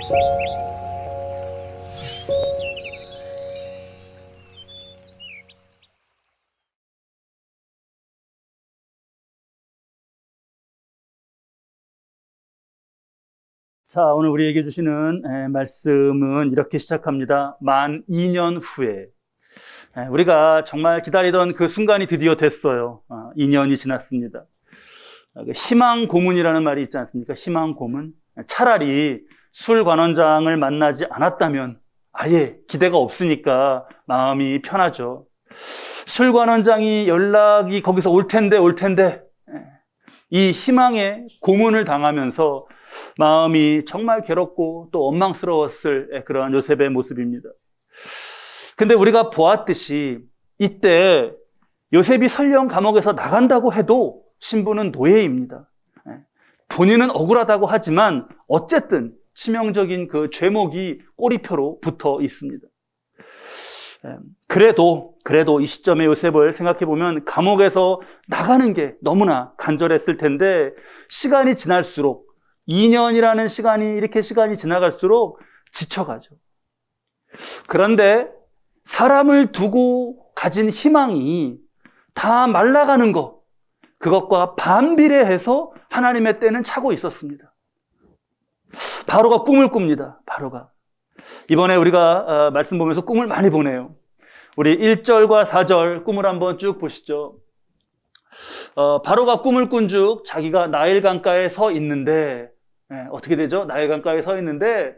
자, 오늘 우리에게 주시는 말씀은 이렇게 시작합니다. 만 2년 후에. 우리가 정말 기다리던 그 순간이 드디어 됐어요. 2년이 지났습니다. 희망 고문이라는 말이 있지 않습니까? 희망 고문. 차라리 술 관원장을 만나지 않았다면 아예 기대가 없으니까 마음이 편하죠. 술 관원장이 연락이 거기서 올 텐데 이 희망의 고문을 당하면서 마음이 정말 괴롭고 또 원망스러웠을 그러한 요셉의 모습입니다. 근데 우리가 보았듯이 이때 요셉이 설령 감옥에서 나간다고 해도 신부는 노예입니다. 본인은 억울하다고 하지만 어쨌든 치명적인 그 죄목이 꼬리표로 붙어 있습니다. 그래도 이 시점에 요셉을 생각해보면 감옥에서 나가는 게 너무나 간절했을 텐데 시간이 지날수록 2년이라는 시간이 지나갈수록 지쳐가죠. 그런데 사람을 두고 가진 희망이 다 말라가는 것, 그것과 반비례해서 하나님의 때는 차고 있었습니다. 바로가 꿈을 꿉니다. 바로가. 이번에 우리가 말씀 보면서 꿈을 많이 보네요. 우리 1절과 4절 꿈을 한번 쭉 보시죠. 바로가 꿈을 꾼 즉 자기가 나일 강가에 서 있는데 어떻게 되죠? 나일 강가에 서 있는데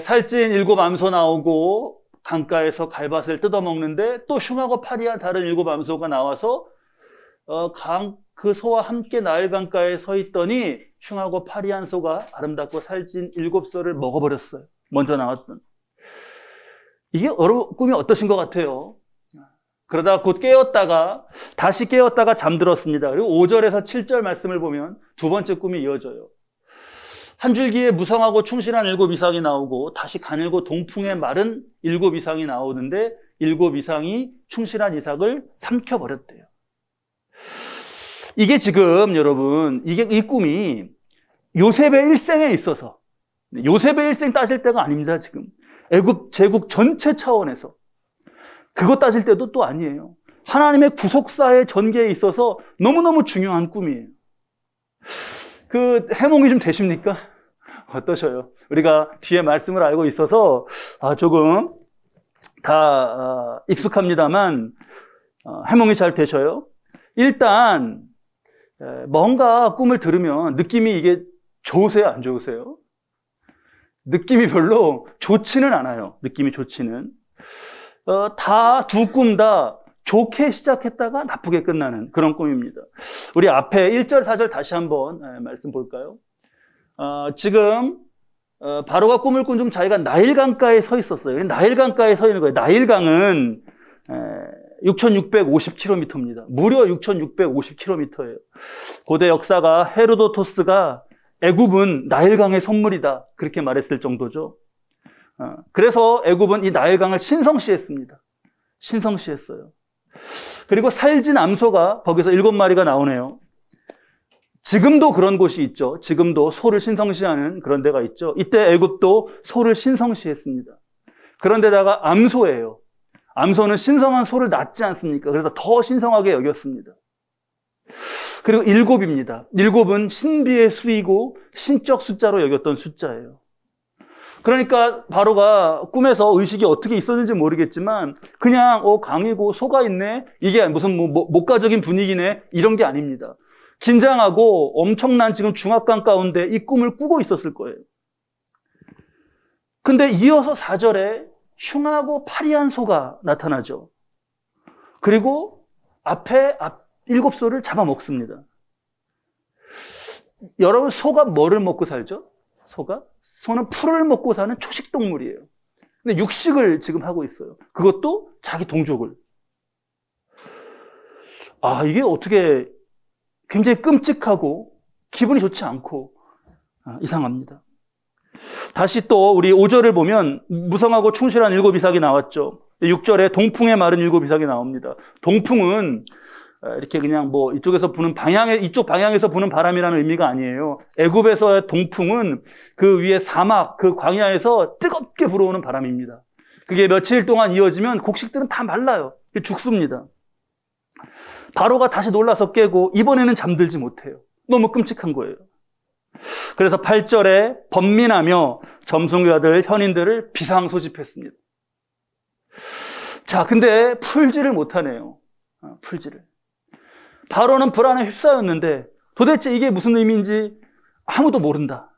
살찐 7 암소 나오고 강가에서 갈밭을 뜯어먹는데 또 흉하고 파리한 다른 7 암소가 나와서 그 소와 함께 나일 강가에 서 있더니 흉하고 파리한 소가 아름답고 살찐 7소를 먹어버렸어요. 먼저 나왔던. 이게 꿈이 어떠신 것 같아요? 그러다가 곧 다시 깨었다가 잠들었습니다. 그리고 5절에서 7절 말씀을 보면 두 번째 꿈이 이어져요. 한 줄기에 무성하고 충실한 7 이상이 나오고 다시 가늘고 동풍에 마른 7 이상이 나오는데 7 이상이 충실한 이삭을 삼켜버렸대요. 이게 지금 여러분, 이 꿈이 요셉의 일생에 있어서, 요셉의 일생 따질 때가 아닙니다. 지금 애굽 제국 전체 차원에서 그것 따질 때도 또 아니에요. 하나님의 구속사의 전개에 있어서 너무너무 중요한 꿈이에요. 그 해몽이 좀 되십니까? 어떠셔요? 우리가 뒤에 말씀을 알고 있어서 조금 다 익숙합니다만 해몽이 잘 되셔요? 일단 뭔가 꿈을 들으면 느낌이 이게 좋으세요? 안 좋으세요? 느낌이 별로 좋지는 않아요. 느낌이 좋지는. 두 꿈 다 좋게 시작했다가 나쁘게 끝나는 그런 꿈입니다. 우리 앞에 1절, 4절 다시 한번 말씀 볼까요? 지금 바로가 꿈을 꾼 중 자기가 나일강가에 서 있었어요. 나일강가에 서 있는 거예요. 나일강은 6,650km입니다. 무려 6,650km예요. 고대 역사가 헤로도토스가 애굽은 나일강의 선물이다 그렇게 말했을 정도죠. 그래서 애굽은 이 나일강을 신성시했습니다. 신성시했어요. 그리고 살진 암소가 거기서 7마리가 나오네요. 지금도 그런 곳이 있죠. 지금도 소를 신성시하는 그런 데가 있죠. 이때 애굽도 소를 신성시했습니다. 그런데다가 암소예요. 암소는 신성한 소를 낳지 않습니까? 그래서 더 신성하게 여겼습니다. 그리고 7입니다. 7은 신비의 수이고 신적 숫자로 여겼던 숫자예요. 그러니까 바로가 꿈에서 의식이 어떻게 있었는지 모르겠지만 그냥 강이고 소가 있네, 이게 무슨 목가적인 분위기네, 이런 게 아닙니다. 긴장하고 엄청난 지금 중압감 가운데 이 꿈을 꾸고 있었을 거예요. 근데 이어서 4절에 흉하고 파리한 소가 나타나죠. 그리고 앞에 7소를 잡아먹습니다. 여러분, 소가 뭐를 먹고 살죠? 소는 풀을 먹고 사는 초식동물이에요. 근데 육식을 지금 하고 있어요. 그것도 자기 동족을. 이게 어떻게 굉장히 끔찍하고 기분이 좋지 않고 이상합니다. 다시 또 우리 5절을 보면 무성하고 충실한 7 이삭이 나왔죠. 6절에 동풍에 마른 7 이삭이 나옵니다. 동풍은 이렇게 그냥 뭐 이쪽 방향에서 부는 바람이라는 의미가 아니에요. 애굽에서의 동풍은 그 위에 사막, 그 광야에서 뜨겁게 불어오는 바람입니다. 그게 며칠 동안 이어지면 곡식들은 다 말라요. 죽습니다. 바로가 다시 놀라서 깨고 이번에는 잠들지 못해요. 너무 끔찍한 거예요. 그래서 8절에 번민하며 점성자들, 현인들을 비상소집했습니다. 자, 근데 풀지를 못하네요. 풀지를. 바로는 불안에 휩싸였는데 도대체 이게 무슨 의미인지 아무도 모른다.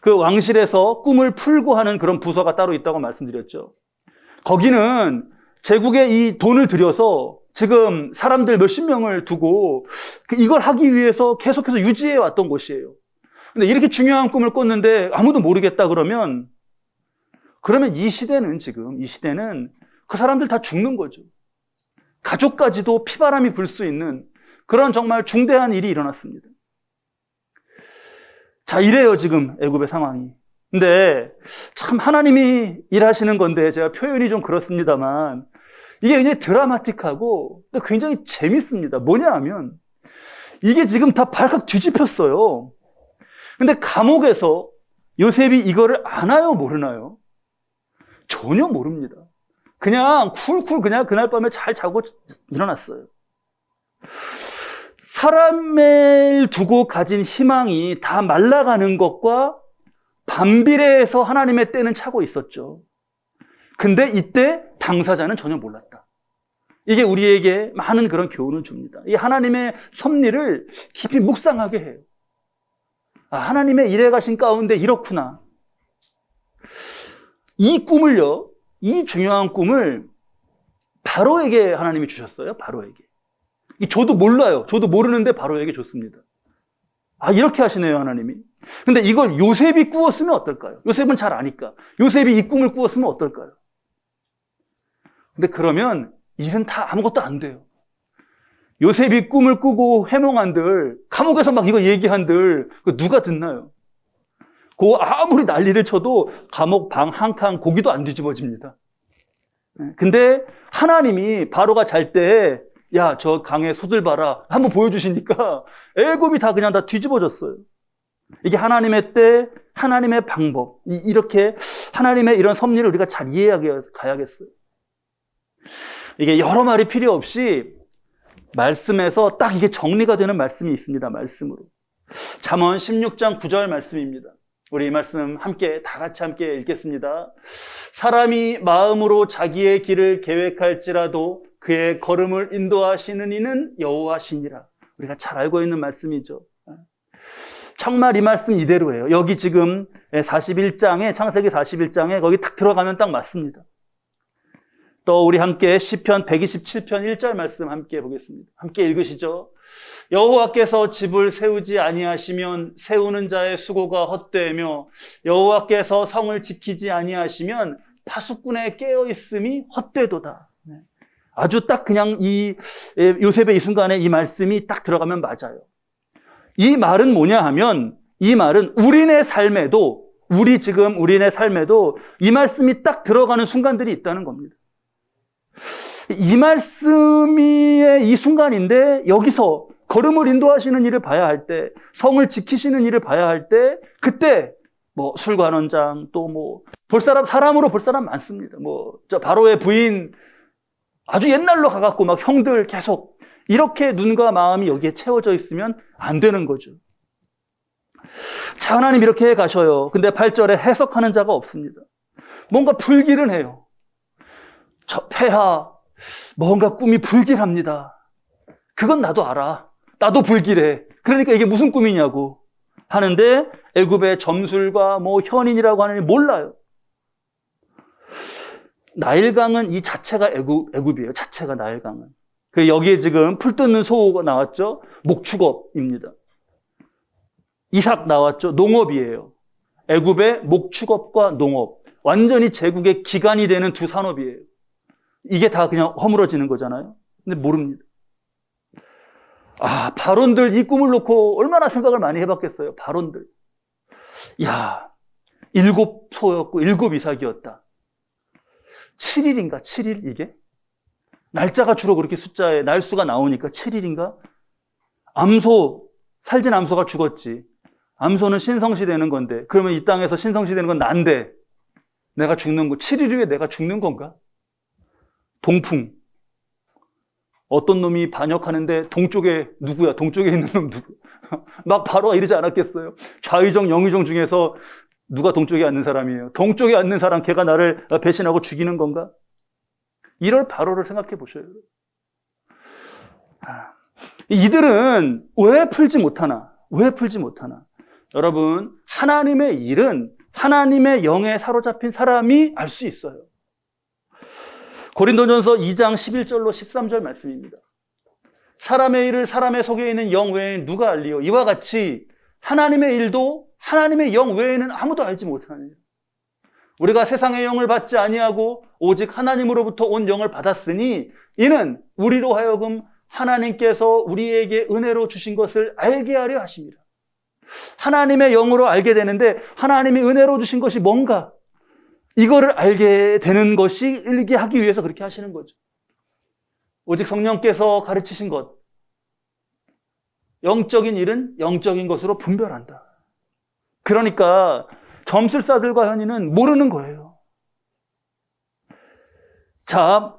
그 왕실에서 꿈을 풀고 하는 그런 부서가 따로 있다고 말씀드렸죠. 거기는 제국에 이 돈을 들여서 지금 사람들 몇십 명을 두고 이걸 하기 위해서 계속해서 유지해 왔던 곳이에요. 근데 이렇게 중요한 꿈을 꿨는데 아무도 모르겠다 그러면 이 시대는 그 사람들 다 죽는 거죠. 가족까지도 피바람이 불 수 있는 그런 정말 중대한 일이 일어났습니다. 자, 이래요 지금 애굽의 상황이. 근데 참 하나님이 일하시는 건데 제가 표현이 좀 그렇습니다만 이게 굉장히 드라마틱하고 또 굉장히 재밌습니다. 뭐냐 하면 이게 지금 다 발칵 뒤집혔어요. 근데 감옥에서 요셉이 이거를 아나요 모르나요? 전혀 모릅니다. 그냥 쿨쿨 그냥 그날 밤에 잘 자고 일어났어요. 사람을 두고 가진 희망이 다 말라가는 것과 반비례해서 하나님의 때는 차고 있었죠. 근데 이때 당사자는 전혀 몰랐다. 이게 우리에게 많은 그런 교훈을 줍니다. 이 하나님의 섭리를 깊이 묵상하게 해요. 아, 하나님의 일해 가신 가운데 이렇구나. 이 꿈을요, 이 중요한 꿈을 바로에게 하나님이 주셨어요. 바로에게. 저도 몰라요. 저도 모르는데 바로에게 줬습니다. 아, 이렇게 하시네요, 하나님이. 근데 이걸 요셉이 꾸었으면 어떨까요? 요셉은 잘 아니까. 요셉이 이 꿈을 꾸었으면 어떨까요? 근데 그러면 일은 다 아무것도 안 돼요. 요셉이 꿈을 꾸고 해몽한들, 감옥에서 막 이거 얘기한들, 누가 듣나요? 그 아무리 난리를 쳐도 감옥 방 한 칸 고기도 안 뒤집어집니다. 근데 하나님이 바로가 잘 때, 야, 저 강에 소들 봐라. 한번 보여주시니까 애굽이 다 그냥 다 뒤집어졌어요. 이게 하나님의 때, 하나님의 방법. 이렇게 하나님의 이런 섭리를 우리가 잘 이해하게 가야겠어요. 이게 여러 말이 필요 없이 말씀에서 딱 이게 정리가 되는 말씀이 있습니다. 말씀으로. 잠언 16장 9절 말씀입니다. 우리 이 말씀 다 같이 함께 읽겠습니다. 사람이 마음으로 자기의 길을 계획할지라도 그의 걸음을 인도하시는 이는 여호와시니라. 우리가 잘 알고 있는 말씀이죠. 정말 이 말씀 이대로예요. 여기 지금 41장에, 창세기 41장에 거기 딱 들어가면 딱 맞습니다. 또 우리 함께 시편 127편 1절 말씀 함께 보겠습니다. 함께 읽으시죠. 여호와께서 집을 세우지 아니하시면 세우는 자의 수고가 헛되며 여호와께서 성을 지키지 아니하시면 파수꾼의 깨어 있음이 헛되도다. 아주 딱 그냥 이 요셉의 이 순간에 이 말씀이 딱 들어가면 맞아요. 이 말은 뭐냐 하면 이 말은 우리네 삶에도 이 말씀이 딱 들어가는 순간들이 있다는 겁니다. 이 말씀이 이 순간인데 여기서 걸음을 인도하시는 일을 봐야 할 때, 성을 지키시는 일을 봐야 할 때, 그때 뭐 술관원장 또 뭐 사람으로 볼 사람 많습니다. 저 바로의 부인 아주 옛날로 가갖고 막 형들 계속 이렇게 눈과 마음이 여기에 채워져 있으면 안 되는 거죠. 자, 하나님 이렇게 해 가셔요. 근데 8절에 해석하는 자가 없습니다. 뭔가 불길은 해요. 저 폐하 뭔가 꿈이 불길합니다. 그건 나도 알아. 나도 불길해. 그러니까 이게 무슨 꿈이냐고 하는데 애굽의 점술과 현인이라고 하는 게 몰라요. 나일강은 이 자체가 애굽이에요. 자체가 나일강은. 여기에 지금 풀 뜯는 소가 나왔죠. 목축업입니다. 이삭 나왔죠. 농업이에요. 애굽의 목축업과 농업. 완전히 제국의 기관이 되는 두 산업이에요. 이게 다 그냥 허물어지는 거잖아요. 근데 모릅니다. 아, 바론들 이 꿈을 놓고 얼마나 생각을 많이 해봤겠어요. 바론들. 야, 7소였고 7 이삭이었다. 7일인가? 7일 이게? 날짜가 주로 그렇게 숫자에 날수가 나오니까 7일인가? 살진 암소가 죽었지. 암소는 신성시 되는 건데, 그러면 이 땅에서 신성시 되는 건 난데, 내가 죽는 거, 7일 후에 내가 죽는 건가? 동풍. 어떤 놈이 반역하는데 동쪽에 누구야? 동쪽에 있는 놈 누구? 막 바로가 이러지 않았겠어요? 좌의정, 영의정 중에서 누가 동쪽에 앉는 사람이에요? 동쪽에 앉는 사람, 걔가 나를 배신하고 죽이는 건가? 이럴 바로를 생각해 보셔요. 이들은 왜 풀지 못하나? 왜 풀지 못하나? 여러분, 하나님의 일은 하나님의 영에 사로잡힌 사람이 알 수 있어요. 고린도전서 2장 11절로 13절 말씀입니다. 사람의 일을 사람의 속에 있는 영 외에는 누가 알리요? 이와 같이 하나님의 일도 하나님의 영 외에는 아무도 알지 못하느냐. 우리가 세상의 영을 받지 아니하고 오직 하나님으로부터 온 영을 받았으니 이는 우리로 하여금 하나님께서 우리에게 은혜로 주신 것을 알게 하려 하십니다. 하나님의 영으로 알게 되는데 하나님이 은혜로 주신 것이 뭔가? 이거를 알게 되는 것이 일게 하기 위해서 그렇게 하시는 거죠. 오직 성령께서 가르치신 것, 영적인 일은 영적인 것으로 분별한다. 그러니까 점술사들과 현인은 모르는 거예요. 자,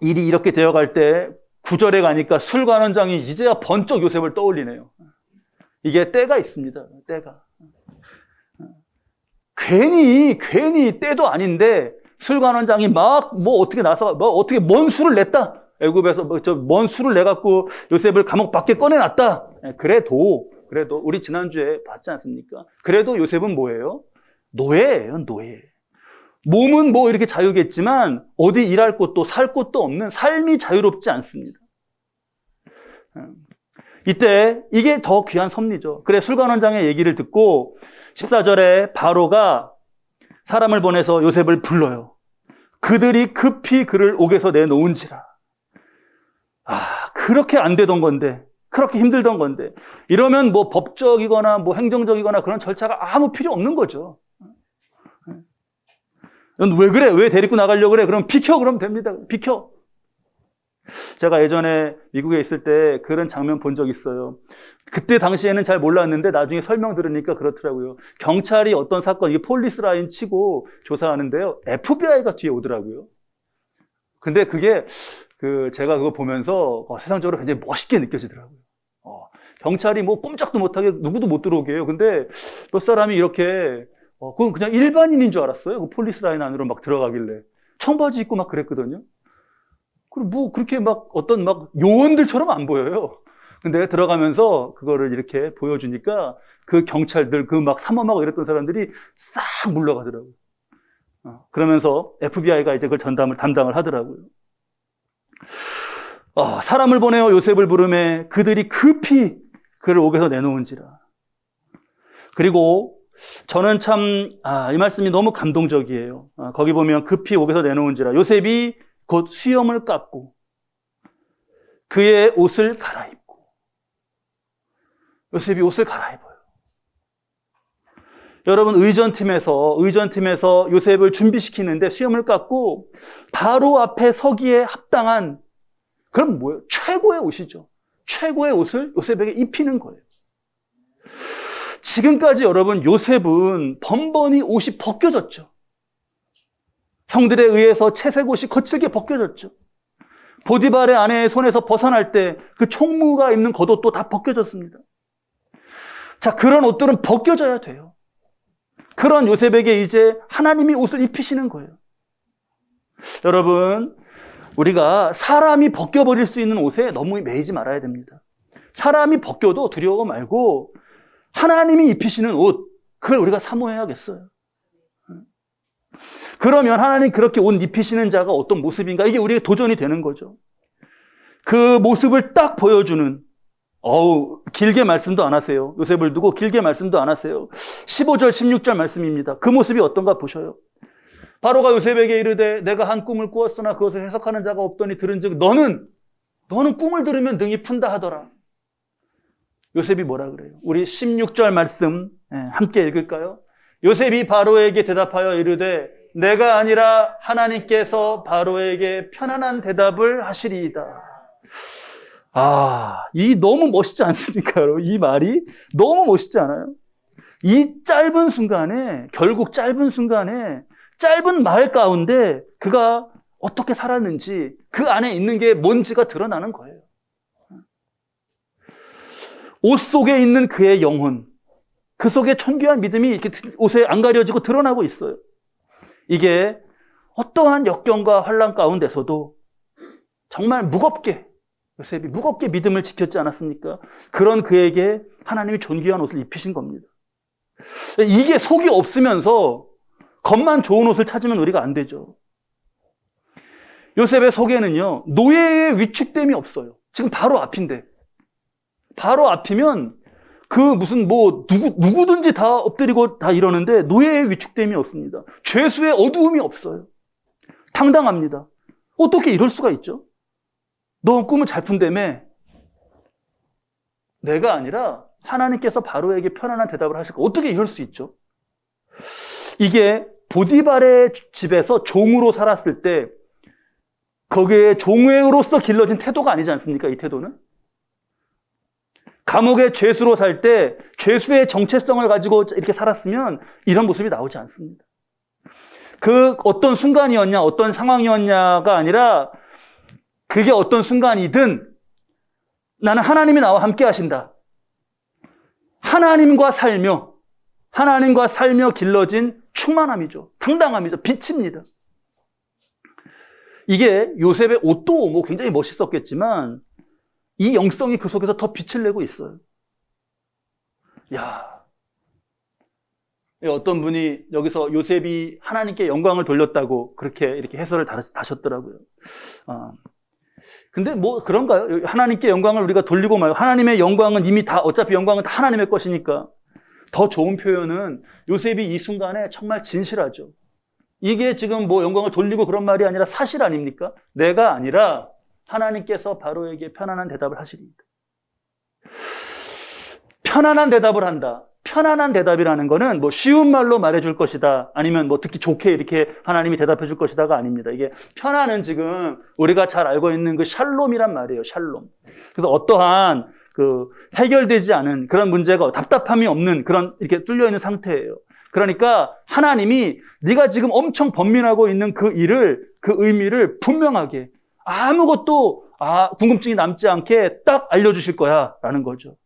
일이 이렇게 되어갈 때 9절에 가니까 술관원장이 이제야 번쩍 요셉을 떠올리네요. 이게 때가 있습니다. 때가. 괜히 때도 아닌데 술관원장이 막 어떻게 나서 어떻게 뭔 수를 냈다. 애굽에서 뭔 수를 내갖고 요셉을 감옥 밖에 꺼내놨다. 그래도 우리 지난주에 봤지 않습니까? 그래도 요셉은 뭐예요? 노예예요, 노예. 몸은 뭐 이렇게 자유겠지만 어디 일할 곳도 살 곳도 없는 삶이 자유롭지 않습니다. 이때 이게 더 귀한 섭리죠. 그래, 술관원장의 얘기를 듣고 14절에 바로가 사람을 보내서 요셉을 불러요. 그들이 급히 그를 옥에서 내놓은지라. 그렇게 안 되던 건데, 그렇게 힘들던 건데, 이러면 뭐 법적이거나 뭐 행정적이거나 그런 절차가 아무 필요 없는 거죠. 넌 왜 그래? 왜 데리고 나가려고 그래? 그럼 비켜, 그러면 됩니다. 비켜. 제가 예전에 미국에 있을 때 그런 장면 본 적 있어요. 그때 당시에는 잘 몰랐는데 나중에 설명 들으니까 그렇더라고요. 경찰이 어떤 사건, 이게 폴리스 라인 치고 조사하는데요. FBI가 뒤에 오더라고요. 근데 그게 제가 그거 보면서 세상적으로 굉장히 멋있게 느껴지더라고요. 경찰이 뭐 꼼짝도 못하게 누구도 못 들어오게 해요. 근데 몇 사람이 이렇게 그건 그냥 일반인인 줄 알았어요. 그 폴리스 라인 안으로 막 들어가길래. 청바지 입고 막 그랬거든요. 그리고 뭐 그렇게 막 어떤 막 요원들처럼 안 보여요. 근데 들어가면서 그거를 이렇게 보여주니까 그 경찰들, 그 막 삼엄하고 이랬던 사람들이 싹 물러가더라고요. 그러면서 FBI가 이제 그걸 담당을 하더라고요. 사람을 보내어 요셉을 부르매 그들이 급히 그를 옥에서 내놓은지라. 그리고 저는 참, 이 말씀이 너무 감동적이에요. 거기 보면 급히 옥에서 내놓은지라. 요셉이 곧 수염을 깎고 그의 옷을 갈아입고. 요셉이 옷을 갈아입어요. 여러분, 의전팀에서 요셉을 준비시키는데 수염을 깎고 바로 앞에 서기에 합당한, 그럼 뭐예요? 최고의 옷이죠. 최고의 옷을 요셉에게 입히는 거예요. 지금까지 여러분, 요셉은 번번이 옷이 벗겨졌죠. 형들에 의해서 채색 옷이 거칠게 벗겨졌죠. 보디발의 아내의 손에서 벗어날 때 그 총무가 입는 겉옷도 다 벗겨졌습니다. 자, 그런 옷들은 벗겨져야 돼요. 그런 요셉에게 이제 하나님이 옷을 입히시는 거예요. 여러분, 우리가 사람이 벗겨버릴 수 있는 옷에 너무 매이지 말아야 됩니다. 사람이 벗겨도 두려워 말고 하나님이 입히시는 옷, 그걸 우리가 사모해야겠어요. 그러면 하나님 그렇게 옷 입히시는 자가 어떤 모습인가, 이게 우리의 도전이 되는 거죠. 그 모습을 딱 보여주는, 길게 말씀도 안 하세요. 요셉을 두고 길게 말씀도 안 하세요. 15절 16절 말씀입니다. 그 모습이 어떤가 보셔요. 바로가 요셉에게 이르되 내가 한 꿈을 꾸었으나 그것을 해석하는 자가 없더니 들은즉 너는 꿈을 들으면 능히 푼다 하더라. 요셉이 뭐라 그래요? 우리 16절 말씀 함께 읽을까요? 요셉이 바로에게 대답하여 이르되 내가 아니라 하나님께서 바로에게 편안한 대답을 하시리이다. 이 너무 멋있지 않습니까? 이 말이 너무 멋있지 않아요? 이 짧은 순간에, 결국 짧은 순간에, 짧은 말 가운데 그가 어떻게 살았는지, 그 안에 있는 게 뭔지가 드러나는 거예요. 옷 속에 있는 그의 영혼, 그 속에 천귀한 믿음이 이렇게 옷에 안 가려지고 드러나고 있어요. 이게 어떠한 역경과 환난 가운데서도 정말 무겁게, 요셉이 무겁게 믿음을 지켰지 않았습니까? 그런 그에게 하나님이 존귀한 옷을 입히신 겁니다. 이게 속이 없으면서 겉만 좋은 옷을 찾으면 우리가 안 되죠. 요셉의 속에는요, 노예의 위축됨이 없어요. 지금 바로 앞인데. 바로 앞이면 누구든지 다 엎드리고 다 이러는데 노예의 위축됨이 없습니다. 죄수의 어두움이 없어요. 당당합니다. 어떻게 이럴 수가 있죠? 너 꿈을 잘 푼다며? 내가 아니라 하나님께서 바로에게 편안한 대답을 하실 거. 어떻게 이럴 수 있죠? 이게 보디발의 집에서 종으로 살았을 때 거기에 종으로서 길러진 태도가 아니지 않습니까? 이 태도는. 감옥의 죄수로 살 때 죄수의 정체성을 가지고 이렇게 살았으면 이런 모습이 나오지 않습니다. 그 어떤 순간이었냐, 어떤 상황이었냐가 아니라 그게 어떤 순간이든 나는 하나님이 나와 함께 하신다. 하나님과 살며 길러진 충만함이죠. 당당함이죠. 빛입니다. 이게 요셉의 옷도 굉장히 멋있었겠지만 이 영성이 그 속에서 더 빛을 내고 있어요. 어떤 분이 여기서 요셉이 하나님께 영광을 돌렸다고 이렇게 해설을 다셨더라고요. 근데 그런가요? 하나님께 영광을 우리가 돌리고 말고 하나님의 영광은 이미 어차피 영광은 다 하나님의 것이니까. 더 좋은 표현은 요셉이 이 순간에 정말 진실하죠. 이게 지금 영광을 돌리고 그런 말이 아니라 사실 아닙니까? 내가 아니라 하나님께서 바로에게 편안한 대답을 하시리이다. 편안한 대답을 한다. 편안한 대답이라는 거는 쉬운 말로 말해줄 것이다. 아니면 듣기 좋게 이렇게 하나님이 대답해 줄 것이다가 아닙니다. 이게 편안은 지금 우리가 잘 알고 있는 그 샬롬이란 말이에요. 샬롬. 그래서 어떠한 해결되지 않은 그런 문제가 답답함이 없는 그런 이렇게 뚫려 있는 상태예요. 그러니까 하나님이 네가 지금 엄청 번민하고 있는 그 의미를 분명하게 아무것도 궁금증이 남지 않게 딱 알려주실 거야 라는 거죠.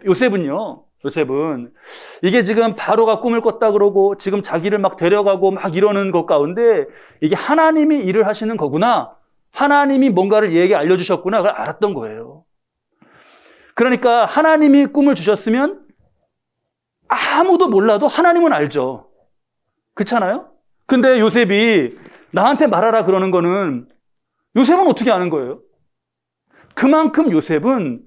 요셉은 이게 지금 바로가 꿈을 꿨다 그러고 지금 자기를 막 데려가고 막 이러는 것 가운데 이게 하나님이 일을 하시는 거구나. 하나님이 뭔가를 얘에게 알려주셨구나. 그걸 알았던 거예요. 그러니까 하나님이 꿈을 주셨으면 아무도 몰라도 하나님은 알죠. 그렇잖아요? 근데 요셉이 나한테 말하라 그러는 거는 요셉은 어떻게 아는 거예요? 그만큼 요셉은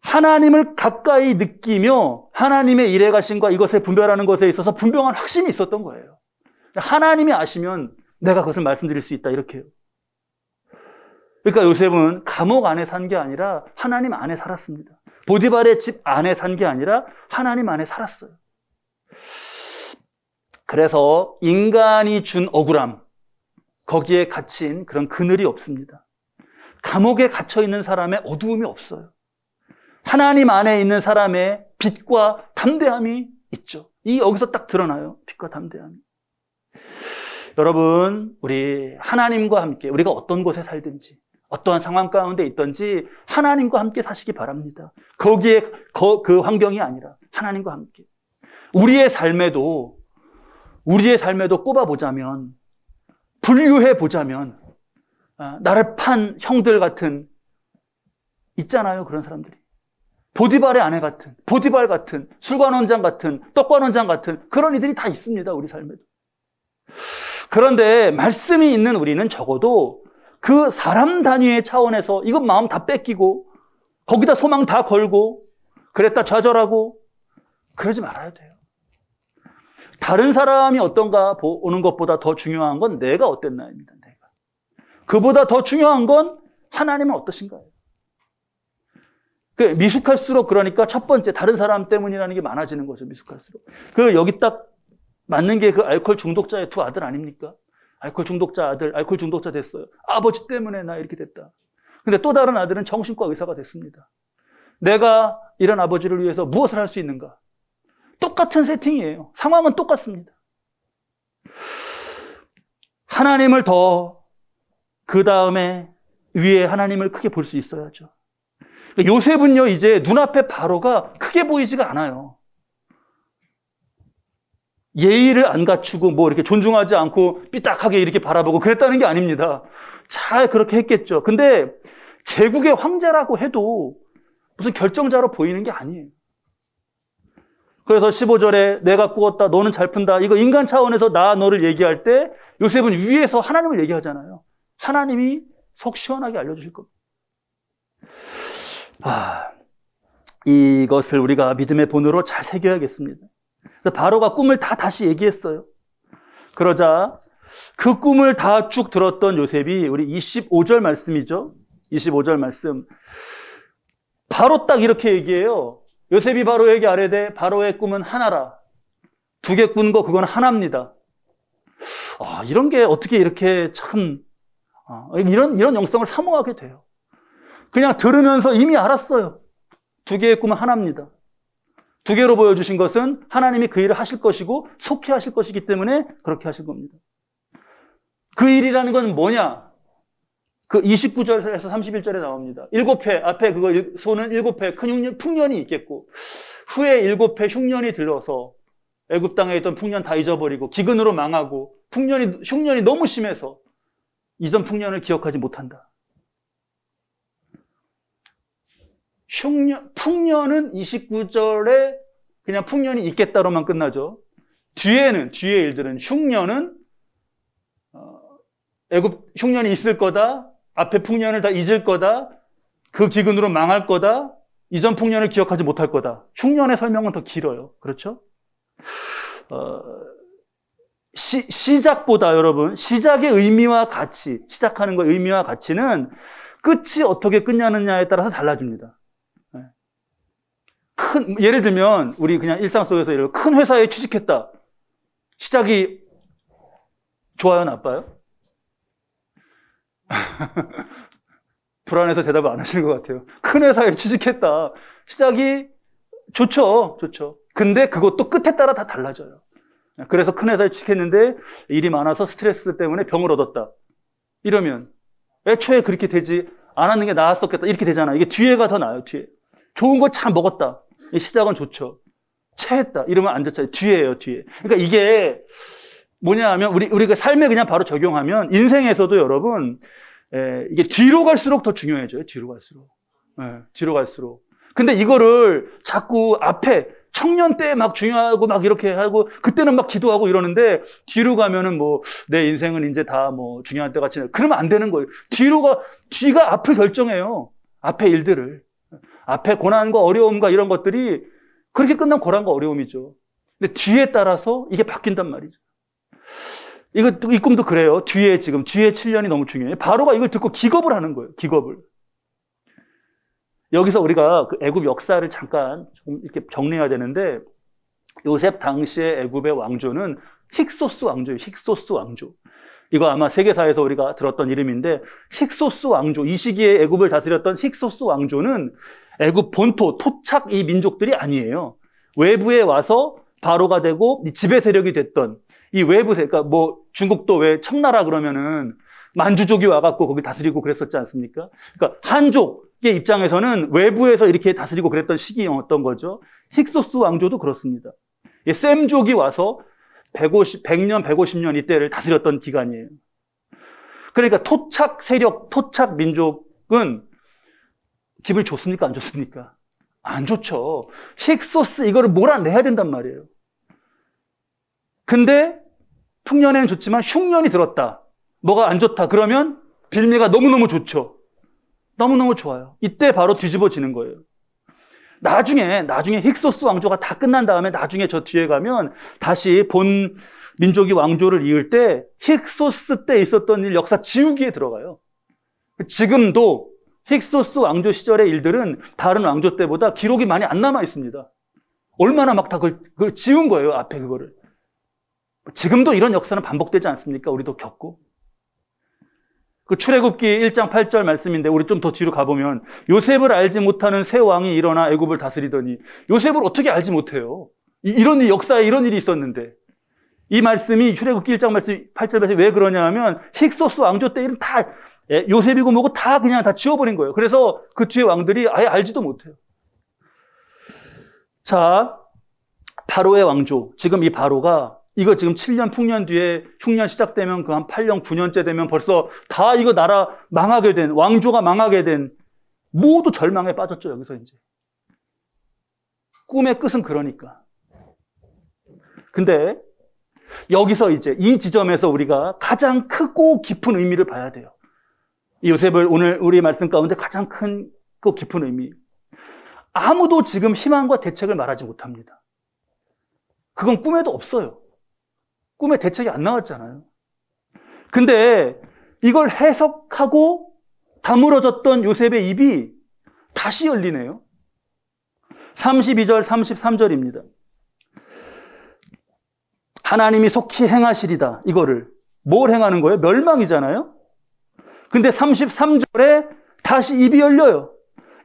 하나님을 가까이 느끼며 하나님의 일에 가심과 이것을 분별하는 것에 있어서 분명한 확신이 있었던 거예요. 하나님이 아시면 내가 그것을 말씀드릴 수 있다 이렇게요. 그러니까 요셉은 감옥 안에 산 게 아니라 하나님 안에 살았습니다. 보디발의 집 안에 산 게 아니라 하나님 안에 살았어요. 그래서 인간이 준 억울함, 거기에 갇힌 그런 그늘이 없습니다. 감옥에 갇혀 있는 사람의 어두움이 없어요. 하나님 안에 있는 사람의 빛과 담대함이 있죠. 여기서 딱 드러나요. 빛과 담대함이. 여러분, 우리 하나님과 함께 우리가 어떤 곳에 살든지 어떠한 상황 가운데 있든지 하나님과 함께 사시기 바랍니다. 거기에 그 환경이 아니라 하나님과 함께. 우리의 삶에도 꼽아보자면, 분류해보자면 나를 판 형들 같은 있잖아요. 그런 사람들이. 보디발의 아내 같은, 보디발 같은, 술관원장 같은, 떡관원장 같은 그런 이들이 다 있습니다. 우리 삶에도. 그런데 말씀이 있는 우리는 적어도 그 사람 단위의 차원에서 이건 마음 다 뺏기고 거기다 소망 다 걸고 그랬다 좌절하고 그러지 말아야 돼요. 다른 사람이 어떤가 보는 것보다 더 중요한 건 내가 어땠나입니다. 내가. 그보다 더 중요한 건 하나님은 어떠신가요? 미숙할수록 그러니까 첫 번째 다른 사람 때문이라는 게 많아지는 거죠. 미숙할수록. 여기 딱 맞는 게 그 알코올 중독자의 두 아들 아닙니까? 알코올 중독자 아들, 알코올 중독자 됐어요. 아버지 때문에 나 이렇게 됐다. 근데 또 다른 아들은 정신과 의사가 됐습니다. 내가 이런 아버지를 위해서 무엇을 할 수 있는가? 똑같은 세팅이에요. 상황은 똑같습니다. 하나님을 더 그 다음에 위에 하나님을 크게 볼 수 있어야죠. 요셉은요, 이제 눈앞에 바로가 크게 보이지가 않아요. 예의를 안 갖추고 뭐 이렇게 존중하지 않고 삐딱하게 이렇게 바라보고 그랬다는 게 아닙니다. 잘 그렇게 했겠죠. 근데 제국의 황제라고 해도 무슨 결정자로 보이는 게 아니에요. 그래서 15절에 내가 꾸었다, 너는 잘 푼다. 이거 인간 차원에서 나 너를 얘기할 때 요셉은 위에서 하나님을 얘기하잖아요. 하나님이 속 시원하게 알려주실 겁니다. 이것을 우리가 믿음의 본으로 잘 새겨야겠습니다. 바로가 꿈을 다 다시 얘기했어요. 그러자 그 꿈을 다 쭉 들었던 요셉이 우리 25절 말씀이죠. 25절 말씀. 바로 딱 이렇게 얘기해요. 요셉이 바로에게 아뢰되 바로의 꿈은 하나라. 두 개 꾼 거 그건 하나입니다. 이런 게 어떻게 이렇게 참 이런 영성을 사모하게 돼요. 그냥 들으면서 이미 알았어요. 두 개의 꿈은 하나입니다. 두 개로 보여주신 것은 하나님이 그 일을 하실 것이고 속히 하실 것이기 때문에 그렇게 하실 겁니다. 그 일이라는 건 뭐냐? 그 29절에서 31절에 나옵니다. 7해, 앞에 그거 소는 7해 큰 풍년이 있겠고 후에 7해 흉년이 들어서 애굽 땅에 있던 풍년 다 잊어버리고 기근으로 망하고 흉년이 너무 심해서 이전 풍년을 기억하지 못한다. 풍년은 29절에 그냥 풍년이 있겠다로만 끝나죠. 뒤에 일들은 흉년은 애굽 흉년이 있을 거다. 앞에 풍년을 다 잊을 거다. 그 기근으로 망할 거다. 이전 풍년을 기억하지 못할 거다. 흉년의 설명은 더 길어요. 그렇죠? 시작보다 여러분, 시작의 의미와 가치, 시작하는 거의 의미와 가치는 끝이 어떻게 끝나느냐에 따라서 달라집니다. 예를 들면 우리 그냥 일상 속에서 이런 큰 회사에 취직했다. 시작이 좋아요, 나빠요? 불안해서 대답을 안 하시는 것 같아요. 큰 회사에 취직했다. 시작이 좋죠. 근데 그것도 끝에 따라 다 달라져요. 그래서 큰 회사에 취직했는데 일이 많아서 스트레스 때문에 병을 얻었다. 이러면 애초에 그렇게 되지 않았는 게 나았었겠다. 이렇게 되잖아요. 이게 뒤에가 더 나아요. 뒤에. 좋은 걸 잘 먹었다. 시작은 좋죠. 체했다. 이러면 안 좋죠. 뒤에예요, 뒤에. 그러니까 이게 뭐냐 하면 우리가 삶에 그냥 바로 적용하면 인생에서도 여러분 이게 뒤로 갈수록 더 중요해져요. 뒤로 갈수록. 근데 이거를 자꾸 앞에 청년 때 막 중요하고 막 이렇게 하고 그때는 막 기도하고 이러는데 뒤로 가면은 뭐 내 인생은 이제 다 뭐 중요한 때가 지나 그러면 안 되는 거예요. 뒤가 앞을 결정해요. 앞에 일들을. 앞에 고난과 어려움과 이런 것들이 그렇게 끝난 고난과 어려움이죠. 근데 뒤에 따라서 이게 바뀐단 말이죠. 이 꿈도 그래요. 뒤에 7년이 너무 중요해요. 바로가 이걸 듣고 기겁을 하는 거예요. 기겁을. 여기서 우리가 그 애굽 역사를 잠깐 좀 이렇게 정리해야 되는데 요셉 당시의 애굽의 왕조는 힉소스 왕조예요. 힉소스 왕조. 이거 아마 세계사에서 우리가 들었던 이름인데 힉소스 왕조, 이 시기에 애굽을 다스렸던 힉소스 왕조는 애굽 본토, 토착 이 민족들이 아니에요. 외부에 와서 바로가 되고 지배 세력이 됐던 이 외부 세력, 그러니까 뭐 중국도 왜 청나라 그러면은 만주족이 와갖고 거기 다스리고 그랬었지 않습니까? 그러니까 한족의 입장에서는 외부에서 이렇게 다스리고 그랬던 시기였던 거죠. 힉소스 왕조도 그렇습니다. 셈족이 와서 100년, 150년 이때를 다스렸던 기간이에요. 그러니까 토착 세력, 토착 민족은 기분이 좋습니까? 안 좋습니까? 안 좋죠. 힉소스 이거를 몰아내야 된단 말이에요. 근데 풍년에는 좋지만 흉년이 들었다. 뭐가 안 좋다. 그러면 빌미가 너무너무 좋죠. 너무너무 좋아요. 이때 바로 뒤집어지는 거예요. 나중에 힉소스 왕조가 다 끝난 다음에 나중에 저 뒤에 가면 다시 본 민족이 왕조를 이을 때 힉소스 때 있었던 일 역사 지우기에 들어가요. 지금도 힉소스 왕조 시절의 일들은 다른 왕조 때보다 기록이 많이 안 남아 있습니다. 얼마나 막 다 그걸 지운 거예요, 앞에 그거를. 지금도 이런 역사는 반복되지 않습니까? 우리도 겪고. 그 출애굽기 1장 8절 말씀인데 우리 좀 더 뒤로 가보면 요셉을 알지 못하는 새 왕이 일어나 애굽을 다스리더니 요셉을 어떻게 알지 못해요? 이런 역사에 이런 일이 있었는데 이 말씀이 출애굽기 1장 말씀 8절 말씀이 왜 그러냐 하면 힉소스 왕조 때 이름 다 요셉이고 뭐고 다 그냥 다 지워버린 거예요. 그래서 그 뒤에 왕들이 아예 알지도 못해요. 자, 바로의 왕조. 지금 이 바로가 이거 지금 7년 풍년 뒤에 흉년 시작되면 그 한 8년 9년째 되면 벌써 다 이거 나라 망하게 된 왕조가 망하게 된 모두 절망에 빠졌죠. 여기서 이제 꿈의 끝은 그러니까. 근데 여기서 이제 이 지점에서 우리가 가장 크고 깊은 의미를 봐야 돼요. 이 요셉을 오늘 우리 말씀 가운데 가장 크고 깊은 의미. 아무도 지금 희망과 대책을 말하지 못합니다. 그건 꿈에도 없어요. 꿈에 대책이 안 나왔잖아요. 근데 이걸 해석하고 다물어졌던 요셉의 입이 다시 열리네요. 32절, 33절입니다. 하나님이 속히 행하시리다. 이거를. 뭘 행하는 거예요? 멸망이잖아요. 근데 33절에 다시 입이 열려요.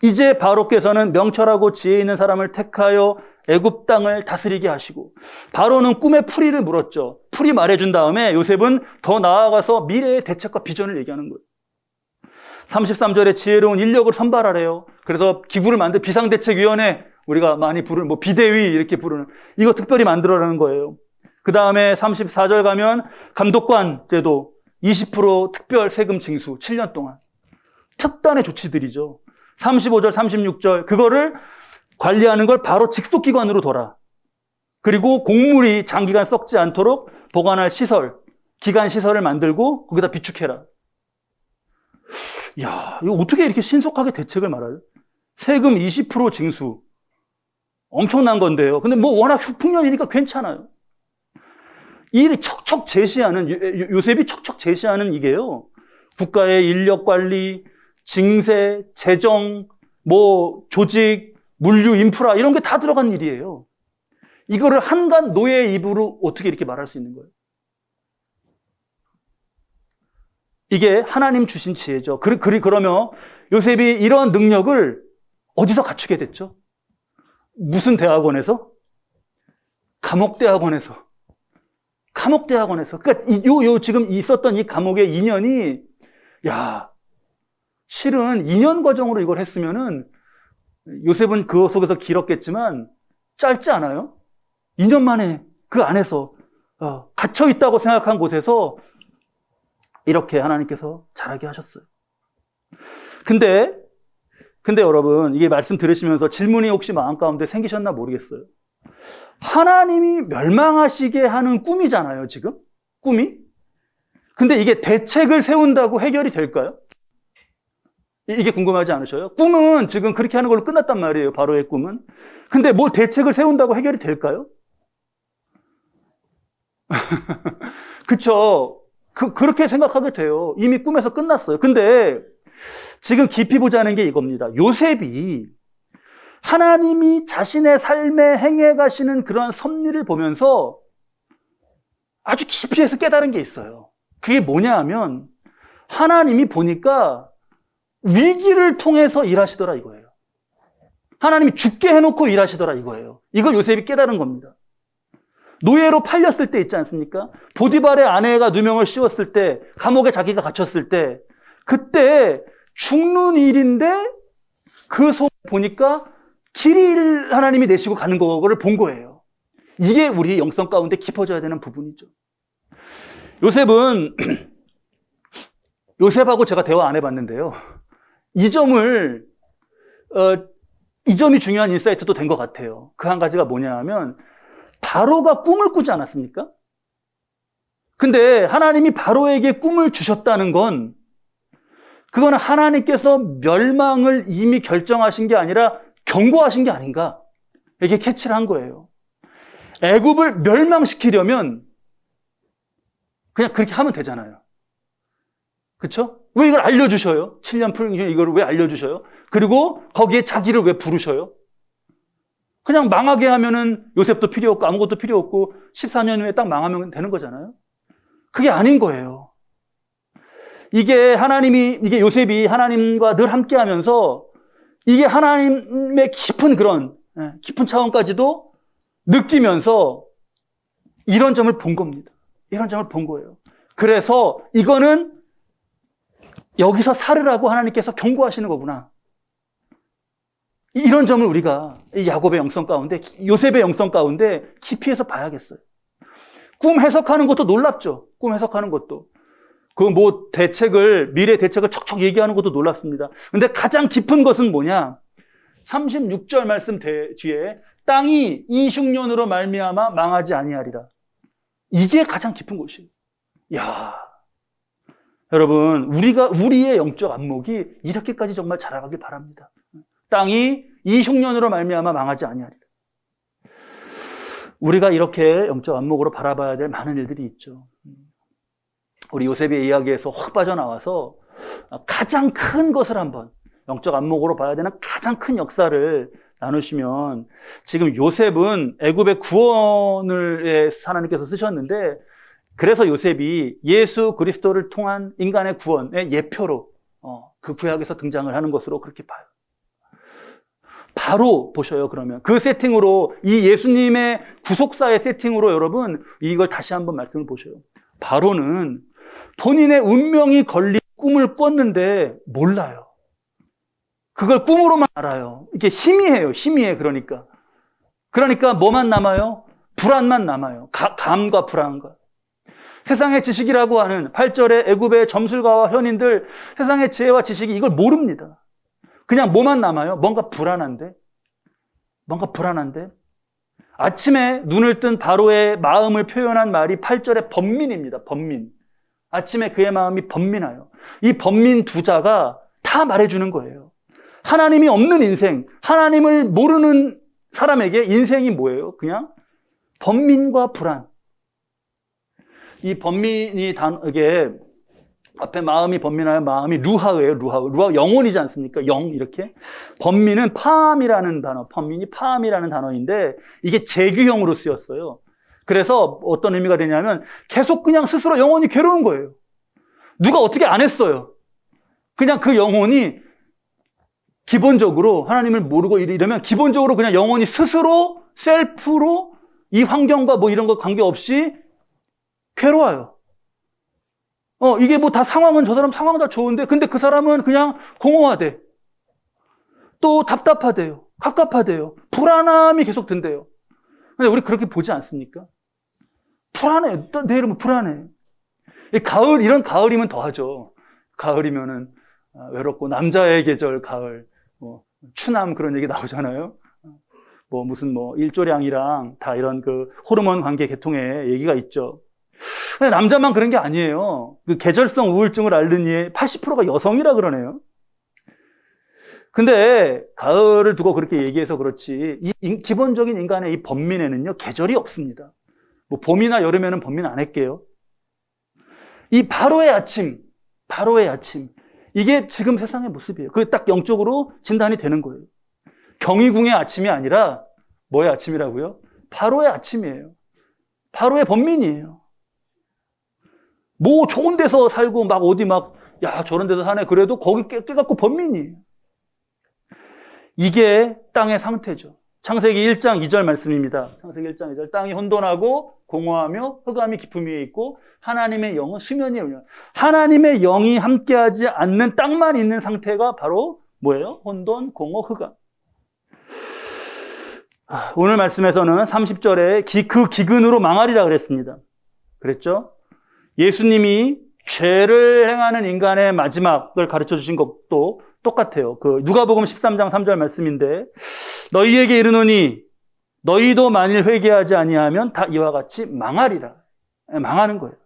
이제 바로께서는 명철하고 지혜 있는 사람을 택하여 애굽 땅을 다스리게 하시고 바로는 꿈의 풀이를 물었죠. 풀이 말해준 다음에 요셉은 더 나아가서 미래의 대책과 비전을 얘기하는 거예요. 33절에 지혜로운 인력을 선발하래요. 그래서 기구를 만들 비상대책위원회, 우리가 많이 부르는 뭐 비대위 이렇게 부르는 이거 특별히 만들어라는 거예요. 그 다음에 34절 가면 감독관 제도 20% 특별 세금 징수 7년 동안 특단의 조치들이죠. 35절, 36절 그거를 관리하는 걸 바로 직속기관으로 둬라. 그리고 곡물이 장기간 썩지 않도록 보관할 시설, 기간 시설을 만들고 거기다 비축해라. 이야, 이거 어떻게 이렇게 신속하게 대책을 말해요? 세금 20% 징수. 엄청난 건데요. 근데 뭐 워낙 풍년이니까 괜찮아요. 이 척척 제시하는, 요셉이 척척 제시하는 이게요. 국가의 인력 관리, 징세, 재정, 뭐 조직, 물류, 인프라 이런 게 다 들어간 일이에요. 이거를 한간 노예의 입으로 어떻게 이렇게 말할 수 있는 거예요? 이게 하나님 주신 지혜죠. 그러면 요셉이 이런 능력을 어디서 갖추게 됐죠? 무슨 대학원에서? 감옥대학원에서. 그러니까 지금 있었던 이 감옥의 2년이 실은 2년 과정으로 이걸 했으면은 요셉은 그 속에서 길었겠지만 짧지 않아요? 2년 만에 그 안에서 갇혀 있다고 생각한 곳에서 이렇게 하나님께서 자라게 하셨어요. 근데 여러분, 이게 말씀 들으시면서 질문이 혹시 마음 가운데 생기셨나 모르겠어요. 하나님이 멸망하시게 하는 꿈이잖아요, 지금? 꿈이? 근데 이게 대책을 세운다고 해결이 될까요? 이게 궁금하지 않으셔요? 꿈은 지금 그렇게 하는 걸로 끝났단 말이에요, 바로의 꿈은. 근데 뭘 대책을 세운다고 해결이 될까요? 그쵸? 그렇게 생각하게 돼요. 이미 꿈에서 끝났어요. 근데 지금 깊이 보자는 게 이겁니다. 요셉이 하나님이 자신의 삶에 행해 가시는 그런 섭리를 보면서 아주 깊이 해서 깨달은 게 있어요. 그게 뭐냐 하면 하나님이 보니까 위기를 통해서 일하시더라 이거예요. 하나님이 죽게 해놓고 일하시더라 이거예요. 이걸 요셉이 깨달은 겁니다. 노예로 팔렸을 때 있지 않습니까? 보디발의 아내가 누명을 씌웠을 때, 감옥에 자기가 갇혔을 때, 그때 죽는 일인데 그 속 보니까 길을 하나님이 내시고 가는 거를 본 거예요. 이게 우리 영성 가운데 깊어져야 되는 부분이죠. 요셉하고 제가 대화 안 해봤는데요. 이 점이 중요한 인사이트도 된 것 같아요. 그 한 가지가 뭐냐 하면 바로가 꿈을 꾸지 않았습니까? 근데 하나님이 바로에게 꿈을 주셨다는 건 그거는 하나님께서 멸망을 이미 결정하신 게 아니라 경고하신 게 아닌가? 이게 캐치를 한 거예요. 애굽을 멸망시키려면 그냥 그렇게 하면 되잖아요. 그렇죠? 왜 이걸 알려주셔요? 7년 풍년 이걸 왜 알려주셔요? 그리고 거기에 자기를 왜 부르셔요? 그냥 망하게 하면은 요셉도 필요 없고 아무것도 필요 없고 14년 후에 딱 망하면 되는 거잖아요. 그게 아닌 거예요. 이게 요셉이 하나님과 늘 함께 하면서 이게 하나님의 깊은 차원까지도 느끼면서 이런 점을 본 겁니다. 이런 점을 본 거예요. 그래서 이거는 여기서 살으라고 하나님께서 경고하시는 거구나. 이런 점을 우리가 이 야곱의 영성 가운데, 요셉의 영성 가운데 깊이 해서 봐야겠어요. 꿈 해석하는 것도 놀랍죠. 꿈 해석하는 것도. 미래 대책을 척척 얘기하는 것도 놀랍습니다. 근데 가장 깊은 것은 뭐냐? 36절 말씀 뒤에 땅이 이 흉년으로 말미암아 망하지 아니하리라. 이게 가장 깊은 것이에요. 야, 여러분, 우리의 영적 안목이 이렇게까지 정말 자라가길 바랍니다. 땅이 이 흉년으로 말미암아 망하지 아니하리라. 우리가 이렇게 영적 안목으로 바라봐야 될 많은 일들이 있죠. 우리 요셉의 이야기에서 확 빠져나와서 가장 큰 것을 한번 영적 안목으로 봐야 되는 가장 큰 역사를 나누시면, 지금 요셉은 애굽의 구원을 하나님께서 쓰셨는데, 그래서 요셉이 예수 그리스도를 통한 인간의 구원의 예표로 그 구약에서 등장을 하는 것으로 그렇게 봐요. 바로 보셔요. 그러면 그 세팅으로, 이 예수님의 구속사의 세팅으로 여러분 이걸 다시 한번 말씀을 보셔요. 바로는 본인의 운명이 걸린 꿈을 꿨는데 몰라요. 그걸 꿈으로만 알아요. 이게 희미해요. 희미해. 그러니까 뭐만 남아요? 불안만 남아요. 감과 불안과. 세상의 지식이라고 하는 8절에 애굽의 점술가와 현인들, 세상의 지혜와 지식이 이걸 모릅니다. 그냥 뭐만 남아요? 뭔가 불안한데. 아침에 눈을 뜬 바로의 마음을 표현한 말이 8절의 번민입니다. 번민. 아침에 그의 마음이 번민하여. 이 번민 두 자가 다 말해주는 거예요. 하나님이 없는 인생, 하나님을 모르는 사람에게 인생이 뭐예요? 그냥 번민과 불안. 이 번민이 이게 앞에 마음이 번민하여 마음이 루하예요. 루하 영혼이지 않습니까? 이렇게. 번민은 팜이라는 단어, 번민이 팜이라는 단어인데 이게 재규형으로 쓰였어요. 그래서 어떤 의미가 되냐면 계속 그냥 스스로 영혼이 괴로운 거예요. 누가 어떻게 안 했어요. 그냥 그 영혼이 기본적으로 하나님을 모르고 이러면 기본적으로 그냥 영혼이 스스로 셀프로 이 환경과 뭐 이런 거 관계없이 괴로워요. 이게 뭐 다 상황은 저 사람 상황 다 좋은데 근데 그 사람은 그냥 공허하대. 또 답답하대요. 갑갑하대요. 불안함이 계속 든대요. 근데 우리 그렇게 보지 않습니까? 불안해. 내 이름은 불안해. 이런 가을이면 더하죠. 가을이면은 외롭고 남자의 계절 가을, 추남 그런 얘기 나오잖아요. 무슨 일조량이랑 다 이런 그 호르몬 관계 계통의 얘기가 있죠. 근데 남자만 그런 게 아니에요. 그 계절성 우울증을 앓는 이의 80%가 여성이라 그러네요. 근데 가을을 두고 그렇게 얘기해서 그렇지, 기본적인 인간의 이 번민에는요, 계절이 없습니다. 봄이나 여름에는 번민 안 할게요. 이 바로의 아침, 이게 지금 세상의 모습이에요. 그게 딱 영적으로 진단이 되는 거예요. 경희궁의 아침이 아니라 뭐의 아침이라고요? 바로의 아침이에요. 바로의 번민이에요. 좋은 데서 살고 저런 데서 사네. 그래도 거기 깨갖고 번민이에요. 이게 땅의 상태죠. 창세기 1장 2절 말씀입니다. 창세기 1장 2절. 땅이 혼돈하고 공허하며 흑암이 깊음 위에 있고 하나님의 영은 수면 위에 울려. 하나님의 영이 함께하지 않는 땅만 있는 상태가 바로 뭐예요? 혼돈, 공허, 흑암. 오늘 말씀에서는 30절에 그 기근으로 망하리라 그랬습니다. 그랬죠? 예수님이 죄를 행하는 인간의 마지막을 가르쳐 주신 것도 똑같아요. 누가복음 13장 3절 말씀인데, 너희에게 이르노니 너희도 만일 회개하지 아니하면 다 이와 같이 망하리라. 망하는 거예요.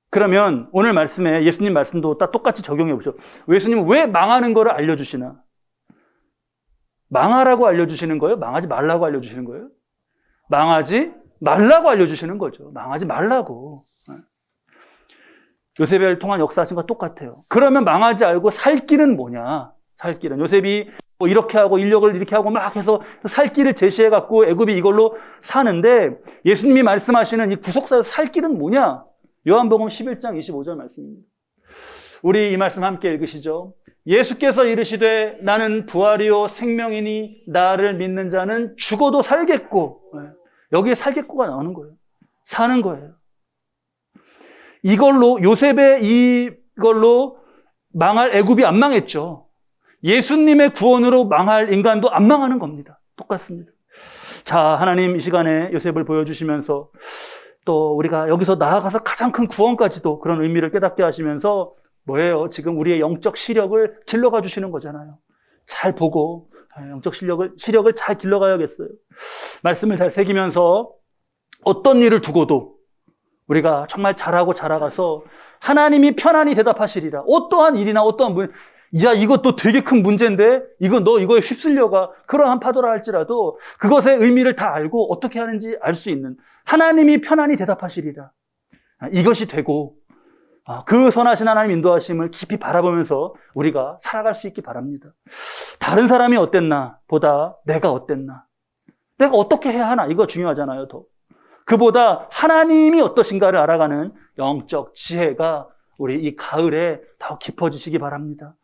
그러면 오늘 말씀에 예수님 말씀도 다 똑같이 적용해 보죠. 예수님은 왜 망하는 거를 알려주시나? 망하라고 알려주시는 거예요? 망하지 말라고 알려주시는 거예요? 망하지 말라고 알려주시는 거죠. 망하지 말라고. 요셉을 통한 역사하신 것 똑같아요. 그러면 망하지 알고 살 길은 뭐냐? 살 길은. 요셉이 뭐 이렇게 하고 인력을 이렇게 하고 막 해서 살 길을 제시해 갖고 애굽이 이걸로 사는데 예수님이 말씀하시는 이 구속사에서 살 길은 뭐냐? 요한복음 11장 25절 말씀입니다. 우리 이 말씀 함께 읽으시죠. 예수께서 이르시되 나는 부활이요 생명이니 나를 믿는 자는 죽어도 살겠고, 여기에 살겠고가 나오는 거예요. 사는 거예요. 이걸로 요셉의 이걸로 망할 애굽이 안 망했죠. 예수님의 구원으로 망할 인간도 안 망하는 겁니다. 똑같습니다. 자, 하나님 이 시간에 요셉을 보여주시면서 또 우리가 여기서 나아가서 가장 큰 구원까지도 그런 의미를 깨닫게 하시면서 뭐예요? 지금 우리의 영적 시력을 길러가 주시는 거잖아요. 잘 보고 영적 시력을 잘 길러가야겠어요. 말씀을 잘 새기면서 어떤 일을 두고도 우리가 정말 잘하고 자라가서 하나님이 편안히 대답하시리라. 어떠한 일이나 어떠한 문, 야, 이것도 되게 큰 문제인데, 너 이거에 휩쓸려가. 그러한 파도라 할지라도 그것의 의미를 다 알고 어떻게 하는지 알 수 있는 하나님이 편안히 대답하시리라. 이것이 되고, 그 선하신 하나님 인도하심을 깊이 바라보면서 우리가 살아갈 수 있기 바랍니다. 다른 사람이 어땠나 보다 내가 어땠나. 내가 어떻게 해야 하나. 이거 중요하잖아요, 더. 그보다 하나님이 어떠신가를 알아가는 영적 지혜가 우리 이 가을에 더 깊어지시기 바랍니다.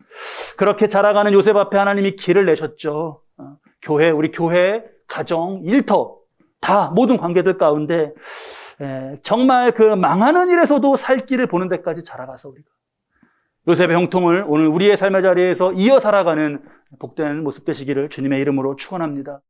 그렇게 자라가는 요셉 앞에 하나님이 길을 내셨죠. 우리 교회, 가정, 일터 다 모든 관계들 가운데 정말 그 망하는 일에서도 살 길을 보는 데까지 자라가서 우리가 요셉의 형통을 오늘 우리의 삶의 자리에서 이어 살아가는 복된 모습 되시기를 주님의 이름으로 축원합니다.